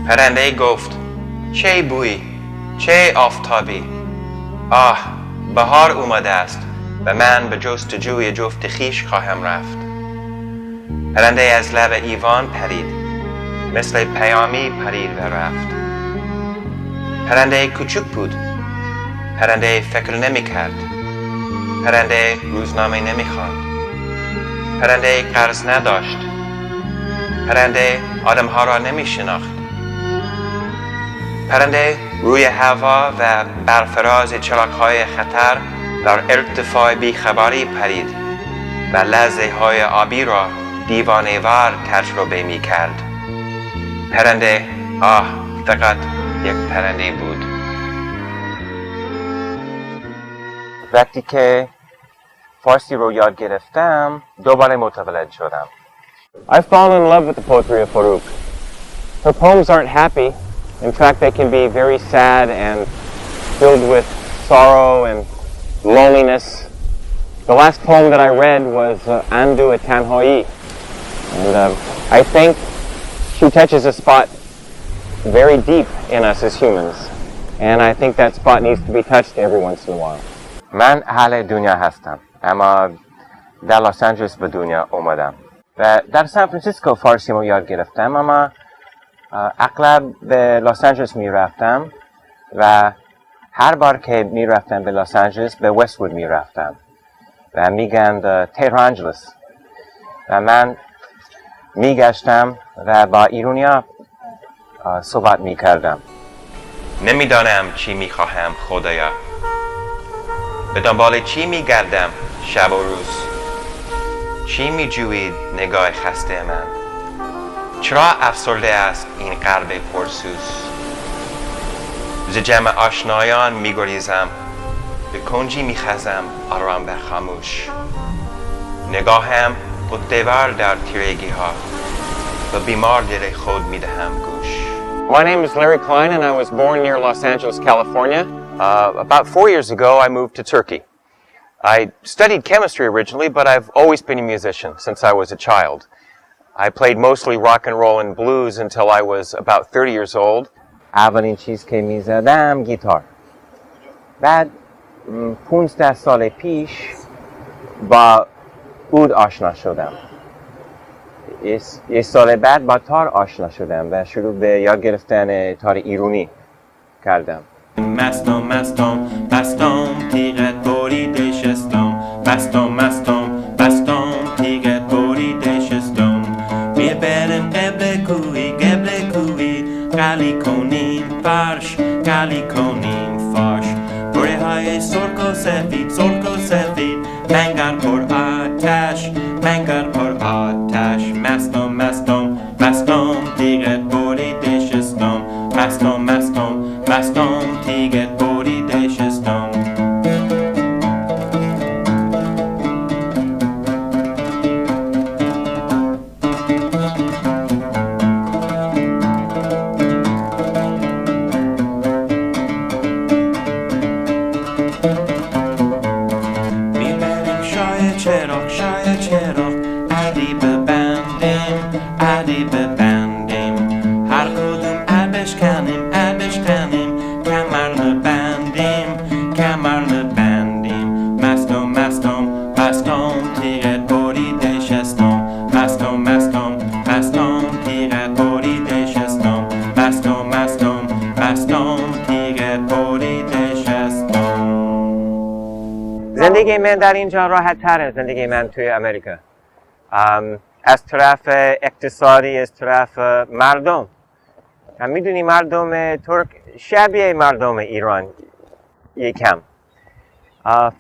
پرنده گفت چه بویی، چه آفتابی. بهار اومده است و من به جستجوی جفت خویش خواهم رفت. پرنده از لب ایوان پرید، مثل پیامی پرید و رفت. پرنده کوچک بود، پرنده فکر نمی کرد، پرنده روزنامه نمی خواند، پرنده قرض نداشت، پرنده آدمها را نمی شناخت. پرنده روی هوا و برفراز چراغ‌های خطر در ارتفاع بیخبری پرید و لحظه های آبی را دیوانه‌وار تجربه می کرد. پرنده فقط یک پرنده بود. وقتی که فارسی رو یاد گرفتم دوباره متولد شدم. I've fallen in love with the poetry of Farouk. Her poems aren't happy. In fact, they can be very sad and filled with sorrow and loneliness. The last poem that I read was Andu et Tanhoi. And I think she touches a spot very deep in us as humans. And I think that spot needs to be touched every once in a while. من اهل دنیا هستم، اما در لس آنجلس به دنیا اومدم و در سان فرانسیسکو فارسی رو یاد گرفتم، اما اغلب به لس آنجلس می رفتم و هر بار که می رفتم به لس آنجلس به وست‌وود می رفتم و میگن تهرانجلس و من می گشتم و با ایرانیا صحبت می کردم. نمیدانم چی می خواهم خدایا، به دنبال چی می گردم شب و روز، چی می جوید نگاه خسته من، چرا افسرده است این قلب پرسوز. ز جمع آشنایان می گریزم، به کنجی می خزم آرام و خاموش، نگاهم قطع‌وار در تیرگی ها و بیمار دل خود می دهم گوش. My name is Larry Klein and I was born near Los Angeles, California. About 4 years ago I moved to Turkey. I studied chemistry originally, but I've always been a musician since I was a child. I played mostly rock and roll and blues until I was about 30 years old. اولین چیز که می زدم گیتار. بعد 15 سال پیش با عود آشنا شدم. یه سال بعد با تار آشنا شدم و شروع به یاد گرفتن تار ایرانی کردم. مستم تیغت بریده شستم، مستم تیغت بریده شستم. بیا بریم قبل کوی قلی کنیم فرش بره های سرک و سفید منگر پر آتش مستم تیغت بریده شستم، مستم تیغت بریده شستم. میبریم شای چراغ عدی ببندیم هر کدوم عبش کنیم کمر نبندیم مستم تیغت بریده شستم، مستم تیغت بریده شستم، مستم تیغت بریده شستم. زندگی من در اینجا راحت تره زندگی من توی امریکا. از طرف اقتصادی، از طرف مردم. هم میدونی مردم ترک شبیه مردم ایران یکم.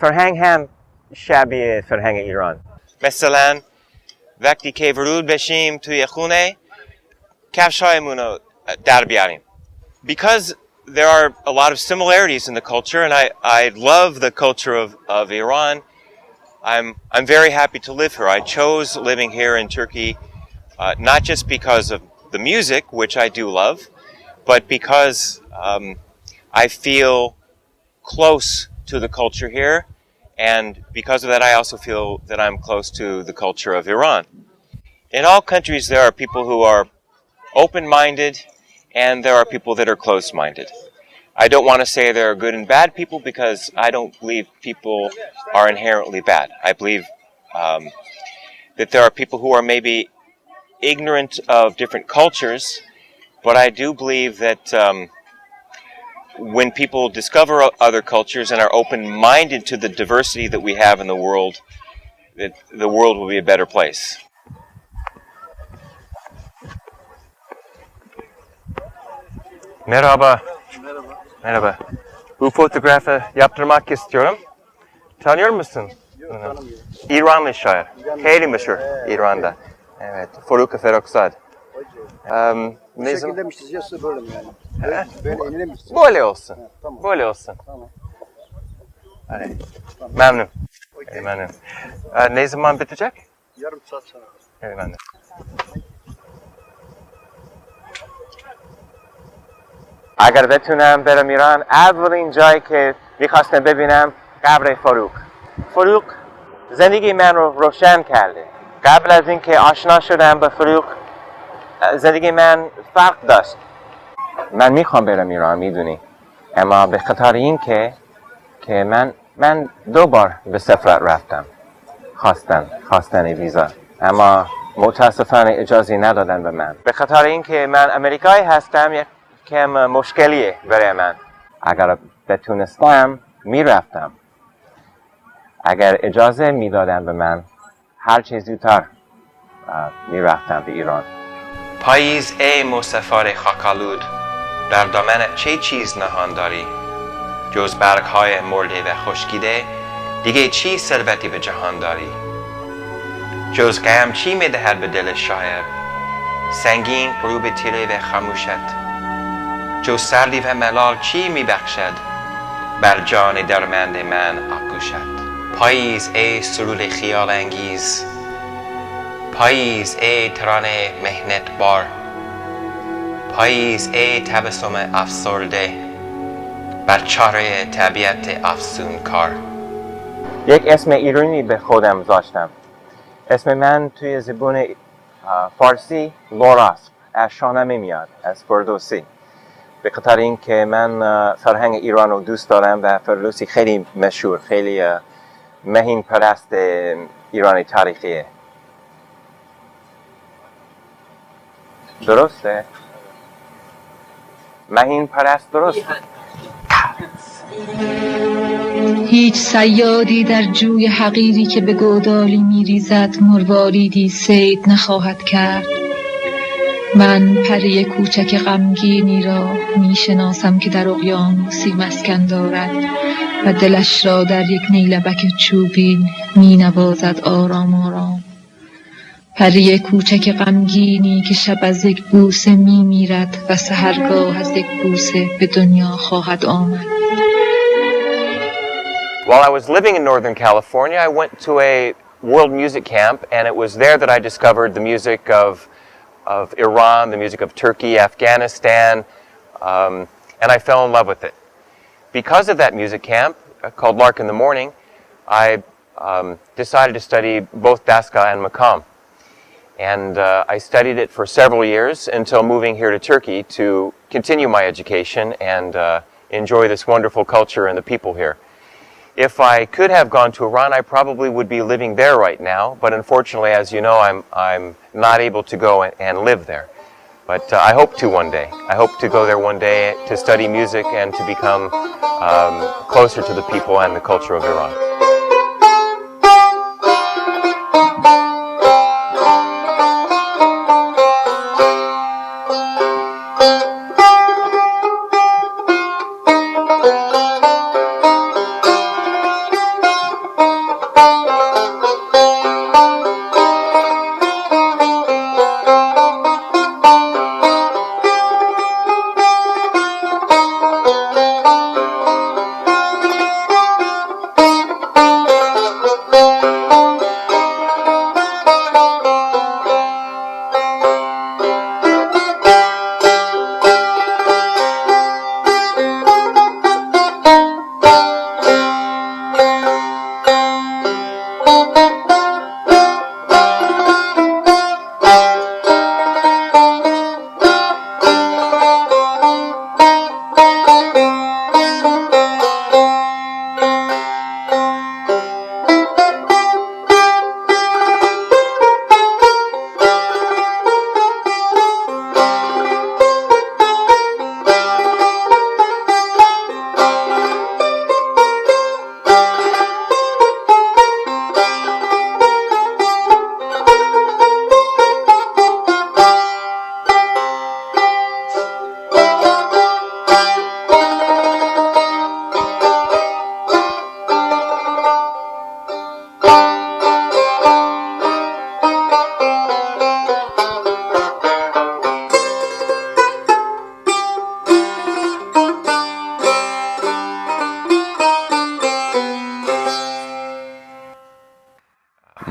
فرهنگ هم شبیه فرهنگ ایران. مثلا وقتی که ورود بشیم توی خونه کفشایمون رو در بیاریم. Because there are a lot of similarities in the culture, and I love the culture of Iran. I'm very happy to live here. I chose living here in Turkey not just because of the music, which I do love, but because I feel close to the culture here, and because of that I also feel that I'm close to the culture of Iran. In all countries there are people who are open-minded and there are people that are closed-minded. I don't want to say there are good and bad people because I don't believe people are inherently bad. I believe that there are people who are maybe ignorant of different cultures, but I do believe that when people discover other cultures and are open-minded to the diversity that we have in the world, that the world will be a better place. Merhaba. Merhaba. Bu fotoğrafı yaptırmak istiyorum. Tanıyor musun? Yok, tanımıyorum. İranlı şair. Hayli meşhur İran'da. Evet. Faruk Ferrokhzad. Bu şekilde mi çiziyorsa böyle mi yani? Böyle enine mi çiziyorsun? Böyle olsun. Ha, tamam. Böyle olsun. Tamam. Hadi. Memnun. Okay. Memnun. Ne zaman bitecek? Yarım saat sonra. Evet, memnun. اگر بتونم برم ایران اولین جایی که میخواستم ببینم قبر فروغ زندگی من رو روشن کرده. قبل از اینکه آشنا شدم با فروغ زندگی من فرق داشت. من میخوام برم ایران میدونی، اما به خاطر این که من 2 بار به سفارت رفتم خواستن ویزا، اما متاسفانه اجازه ندادن به من. به خاطر این که من امریکایی هستم یک کم مشکلیه برای من. اگر بتونستم میرفتم، اگر اجازه میدادن به من هر چیز زودتر میرفتم به ایران. پاییز ای مسافر خاکالود، در دامن چه چیز نهان داری؟ جز برگ‌های مرده و خشکیده دیگه چی ثروتی به جهان داری؟ جز غم چی میدهد به دل شاعر؟ سنگین فرو به تیره و خاموشت. جز سردی و ملال چی میبخشد بر جان درمند من آغوشت؟ پاییز ای سرور خیال انگیز، پاییز ای ترانه مهنت بار، پاییز ای تبسم افسرده بر چهره طبیعت افسون کار. یک اسم ایرانی به خودم داشتم. اسم من توی زبان فارسی لوراست، از شاهنامه میاد، از فردوسی. به خاطر این که من فرهنگ ایران رو دوست دارم و فردوسی خیلی مشهور، خیلی مهین پرست ایرانی تاریخیه. درسته؟ مهین پرست درست؟ هیچ صیادی در جوی حقیری که به گودالی میریزد مرواریدی صید نخواهد کرد. من پری کوچک غمگینی را میشناسم که در اقیانوسی مسکن دارد و دلش را در یک نیلبک چوبین مینوازد آرام آرام. پری کوچک غمگینی که شب از یک بوسه میمیرد و سحرگاه از یک بوسه به دنیا خواهد آمد. While I was living in Northern California, I went to a world music camp, and it was there that I discovered the music of Iran, the music of Turkey, Afghanistan, and I fell in love with it. Because of that music camp, called Lark in the Morning, I decided to study both Daska and Makam. And I studied it for several years until moving here to Turkey to continue my education and enjoy this wonderful culture and the people here. If I could have gone to Iran, I probably would be living there right now, but unfortunately, as you know, I'm not able to go and live there. But I hope to one day. I hope to go there one day to study music and to become closer to the people and the culture of Iran.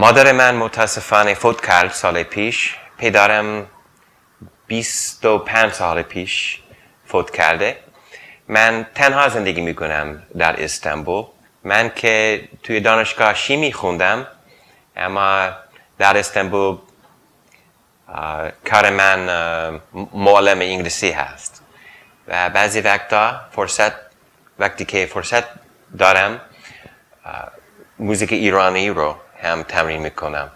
مادر من متاسفانه فوت کرد سال پیش. پدرم 25 سال پیش فوت کرده. من تنها زندگی میکنم در استانبول. من که توی دانشگاه شیمی خوندم، اما در استانبول کار من معلم انگلیسی هست و بعضی وقتی که فرصت دارم موزیک ایرانی رو هم تمرین میکنم.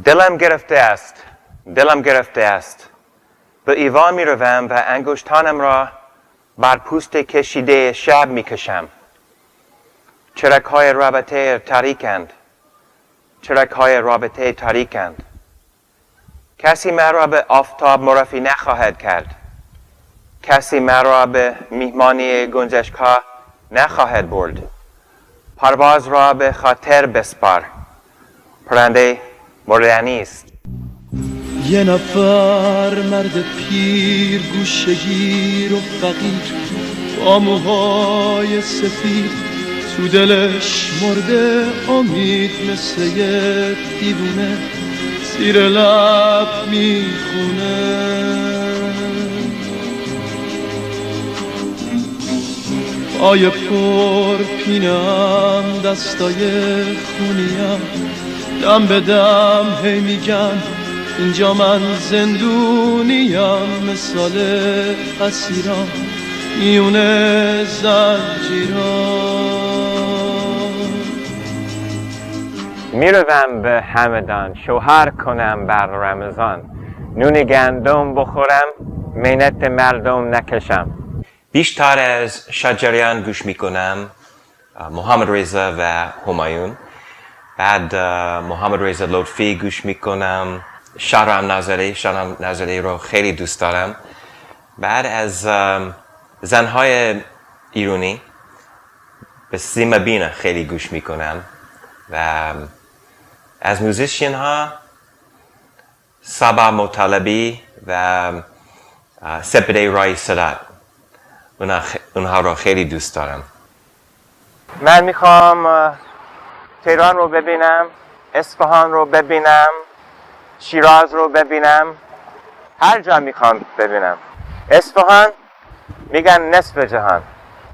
دلم گرفته است. به ایوان می روم و انگشتانم را بر پوست کشیده شب می کشم. چرک‌های رابطه تاریکند. کسی مرا به آفتاب معرفی نخواهد کرد. کسی مرا به میهمانی گنجشک‌ها نخواهد برد. پرواز را به خاطر بسپار. پرنده مردنی است. یه نفر مرد پیر گوشه‌گیر و فقیر با موهای سفید تو دلش مرده امید مثل یه دیوونه زیر لب میخونه. پای پر پینم دستای خونیم دم به دم هی میگن اینجا من زندونیم مثال اسیرم میونه زنجیران. میروم به همدان شوهر کنم بر رمضان. نون گندم بخورم مینت مردم نکشم. بیشتر از شجریان گوش میکنم، محمد رضا و همایون. بعد محمد رضا لطفی گوش میکنم. شهرام نظری رو خیلی دوست دارم. بعد از زنهای ایرانی به سیما بینا خیلی گوش میکنم و از موزیشین ها سبا مطالبی و سپیده رای صدات، اونها رو خیلی دوست دارم. من میخوام تهران رو ببینم، اصفهان رو ببینم، شیراز رو ببینم، هر جا میخوام ببینم. اصفهان میگن نصف جهان.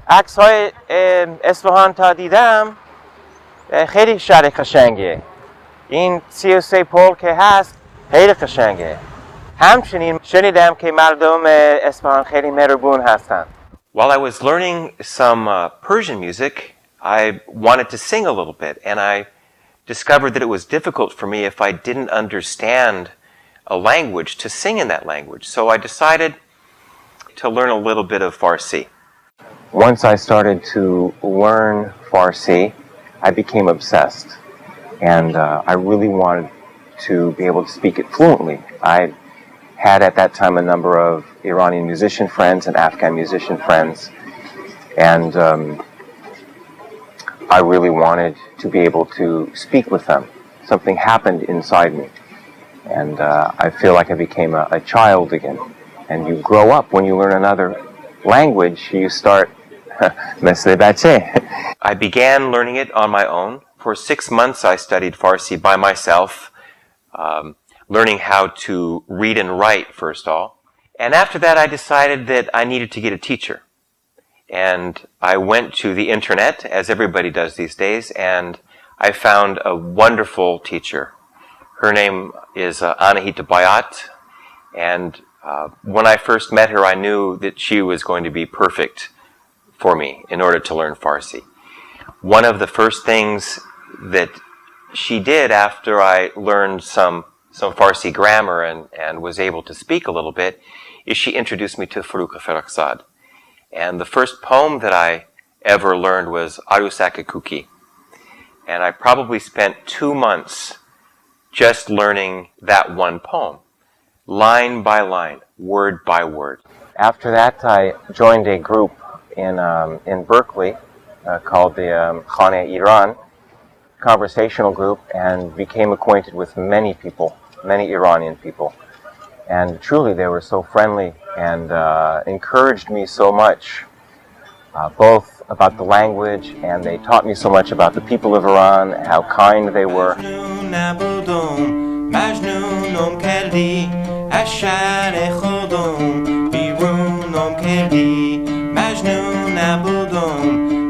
عکس های اصفهان تا دیدم خیلی شهر قشنگه. این 33 پل که هست خیلی قشنگه. همچنین شنیدم که مردم اصفهان خیلی مهربون هستن. While I was learning some Persian music, I wanted to sing a little bit, and I discovered that it was difficult for me if I didn't understand a language to sing in that language. So I decided to learn a little bit of Farsi. Once I started to learn Farsi, I became obsessed, and I really wanted to be able to speak it fluently. I had at that time a number of Iranian musician friends and Afghan musician friends, and I really wanted to be able to speak with them. Something happened inside me, and I feel like I became a child again. And you grow up when you learn another language, you start مثل بچه. I began learning it on my own. For 6 months I studied Farsi by myself, learning how to read and write first of all. And after that I decided that I needed to get a teacher. And I went to the internet, as everybody does these days, and I found a wonderful teacher. Her name is Anahita Bayat, and when I first met her I knew that she was going to be perfect for me in order to learn Farsi. One of the first things that she did after I learned some Farsi grammar and was able to speak a little bit is she introduced me to Farooq Farrokhzad. And the first poem that I ever learned was Arusaka Kuki. And I probably spent 2 months just learning that one poem, line by line, word by word. After that, I joined a group in Berkeley called the Khane Iran conversational group, and became acquainted with many people, many Iranian people. And truly, they were so friendly and encouraged me so much, both about the language, and they taught me so much about the people of Iran, how kind they were. مجنونم کردی از شهر خودم بیرونم کردی مجنون نبودم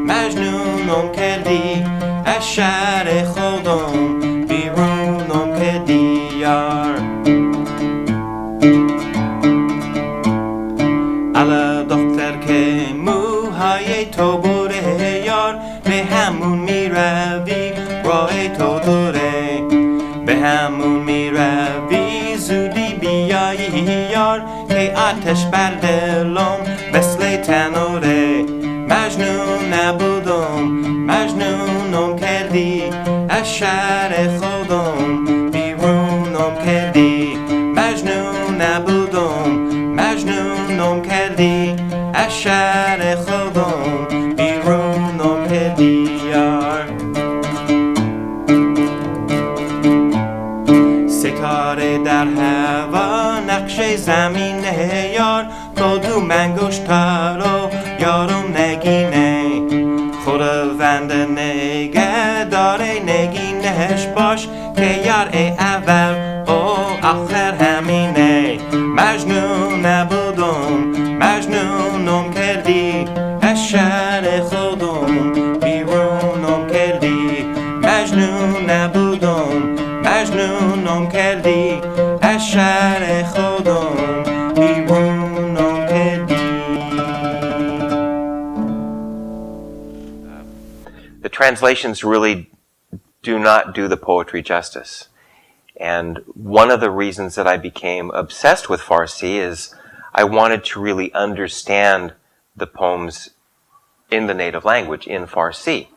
مجنونم کردی از شهر خودم بیرونم کردی یار الا دختر که موهای تو بره یار به همون میروی راه تو دوره به همون میروی زودی بیایی یار که آتش بر دلم مثل تنوره مجنون نبودم مجنونم کردی از شهر خودم بیرونم کردی مجنون نبودم مجنونم کردی از شهر خودم بیرونم کردی یار ستاره در هوا نقش زمین یار کدوم انگشتارو یارم نگینه خداوند نگه داره نگینش باش که یار اول و آخر همینه مجنون نبودم مجنونم کردی از شهر خودم بیرونم کردی مجنون نبودم مجنونم کردی از شهر خودم بیرونم کردی. The translations really do not do the poetry justice. And one of the reasons that I became obsessed with Farsi is I wanted to really understand the poems in the native language, in Farsi.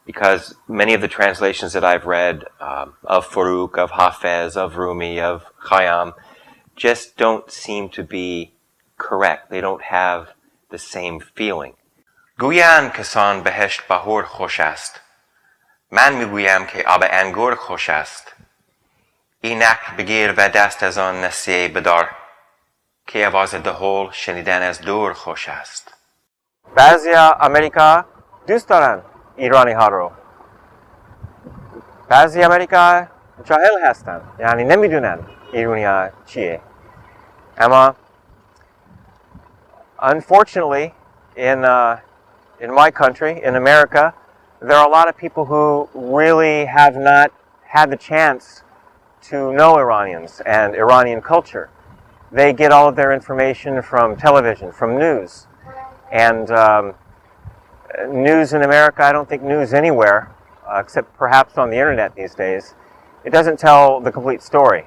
Because many of the translations that I've read of Farooq, of Hafez, of Rumi, of Khayyam, just don't seem to be correct. They don't have the same feeling. گویند کسان بهشت بهور خوش است. من میگویم که آب انگور خوش است. اینک بگیر و دست از آن نسیه بدار که آواز دهل شنیدن از دور خوش است. بعضیا امریکا دوست دارن ایرانی ها رو. بعضی امریکا جاهل هستن، یعنی نمیدونن ایرانی ها چیه. اما unfortunately in my country, in America, there are a lot of people who really have not had the chance to know Iranians and Iranian culture. They get all of their information from television, from news. And news in America, I don't think news anywhere, except perhaps on the internet these days, it doesn't tell the complete story.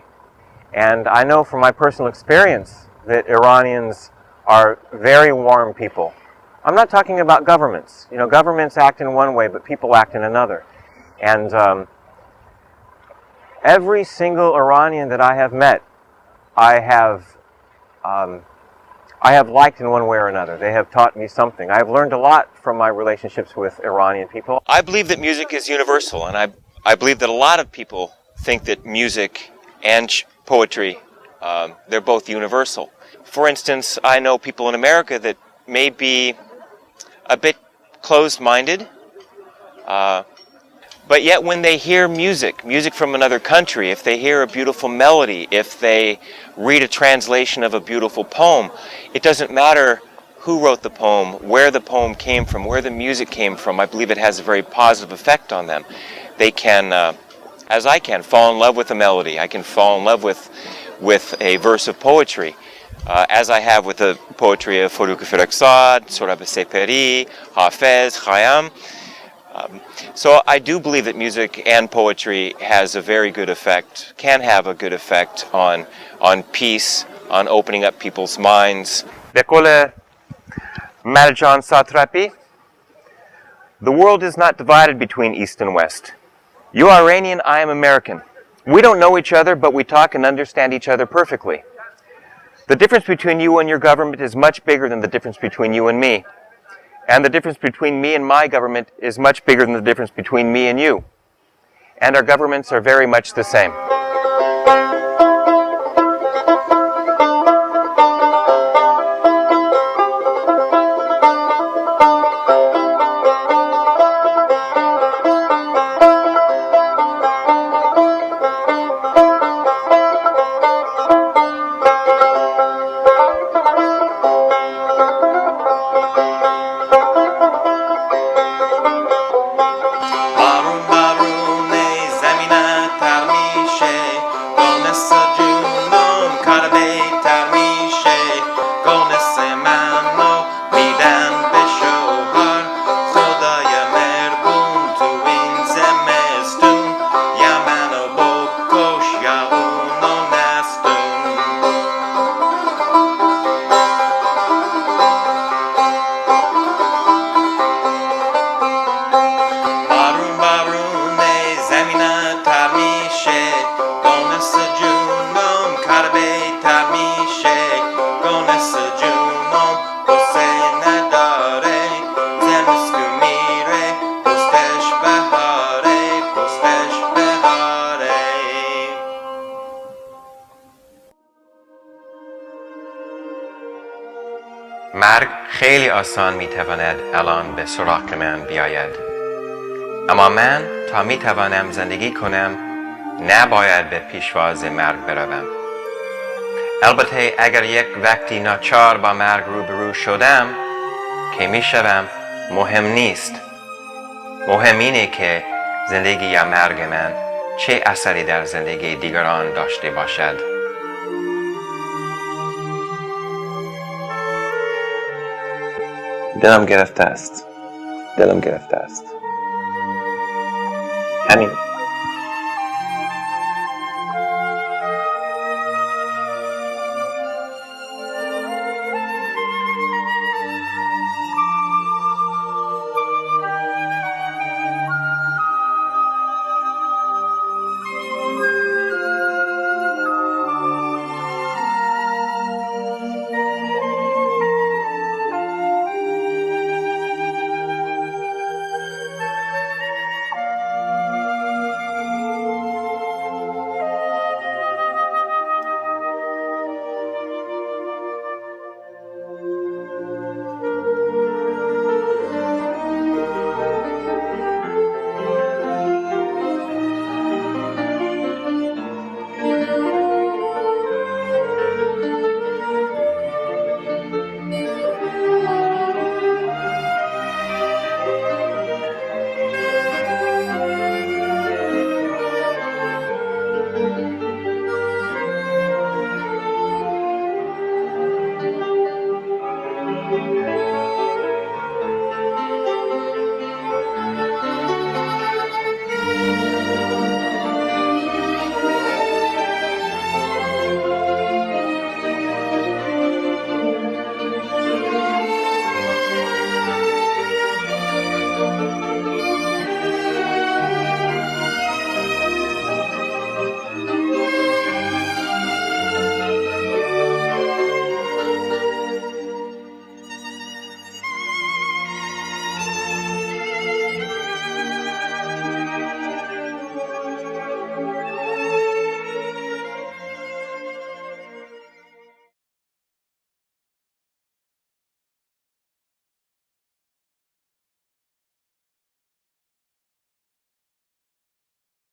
And I know from my personal experience that Iranians are very warm people. I'm not talking about governments. You know, governments act in one way, but people act in another. And every single Iranian that I have met, I have liked in one way or another. They have taught me something. I have learned a lot from my relationships with Iranian people. I believe that music is universal, and I believe that a lot of people think that music and poetry, they're both universal. For instance, I know people in America that may be a bit closed-minded, but yet when they hear music from another country, if they hear a beautiful melody, if they read a translation of a beautiful poem, it doesn't matter who wrote the poem, where the poem came from, where the music came from. I believe it has a very positive effect on them. They can, as I can, fall in love with a melody. I can fall in love with a verse of poetry. As I have with the poetry of Farooq Firakzad, Sohrab Sepehri, Hafez, Khayyam. So I do believe that music and poetry has a very good effect, can have a good effect on peace, on opening up people's minds. به قول Marjan Satrapi, the world is not divided between East and West. You are Iranian, I am American. We don't know each other, but we talk and understand each other perfectly. The difference between you and your government is much bigger than the difference between you and me. And the difference between me and my government is much bigger than the difference between me and you. And our governments are very much the same. خیلی آسان میتواند الان به سراغ من بیاید، اما من تا میتوانم زندگی کنم نباید به پیشواز مرگ بروم. البته اگر یک وقتی ناچار با مرگ روبرو شدم که میشوم مهم نیست. مهم اینه که زندگی یا مرگ من چه اثری در زندگی دیگران داشته باشد. دلم گرفته است. همین.